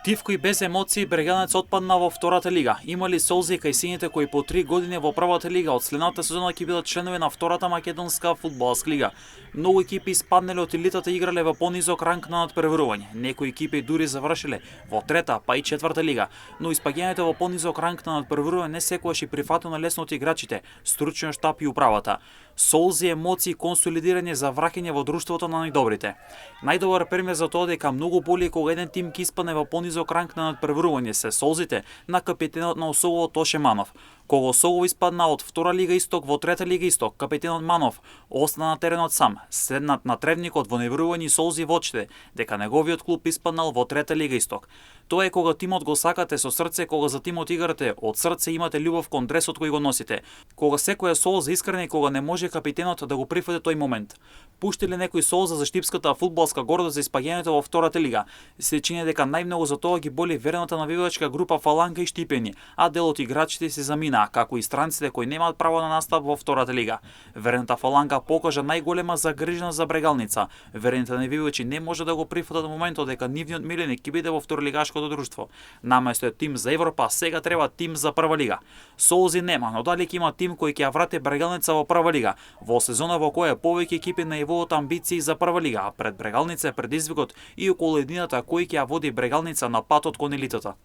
Тивко и без емоции Бреганец отпадна во втората лига. Имали солзи кај сините кои по 3 години во првата лига од следната сезона ќе бидат членови на втората македонска фудбалска лига. Многу екипи испаднале од елитата и играле во понизок ранг на надпреварување. Некои екипи дури завршиле во трета, па и четврта лига, но испаѓањето во понизок ранг на надпреварување не секогаш и прифатено лесно од играчите, стручниот штаб и управата. Солзи, емоции, консолидирање за враќање во друштвото на најдобрите. Најдобар пример за тоа дека многу боли кога еден тим ќе испадне во понизок ранг на надпреварување се солзите на капитенот на Осогово Тоше Манов. Кога Осогово испадна од втора лига Исток во трета лига Исток, капитенот Манов остана на теренот сам, седнат на тревникот во неверување и солзи во очите дека неговиот клуб испаднал во трета лига Исток. Тоа е кога тимот го сакате со срце, кога за тимот играте од срце, имате љубов кон дресот кој го носите. Кога секоја солза искрена и кога не може капитенот да го прифати тој момент. Пуштиле некој солза за штипската фудбалска гордост за испаѓањето во втората лига. Се чини дека најмногу за тоа ги боли верената навивачка група Фаланга и Штипени, а дел од играчите се замина, како и странците кои немаат право на настап во втората лига. Верената Фаланга покажа најголема загриженост за Брегалница. Верените навивачи не може да го прифатат моментот дека нивниот миленик ќе биде во второлигашкото друштво. Наместо е тим за Европа, сега треба тим за прва лига. Солзи нема, но дали ќе има тим кој ќе ја врати Брегалница во прва лига, во сезона во која повеќе екипи најавуваат амбиции за прва лига, а пред Брегалница е предизвикот и околу едината кој ќе ја води Брегалница на патот кон елитата.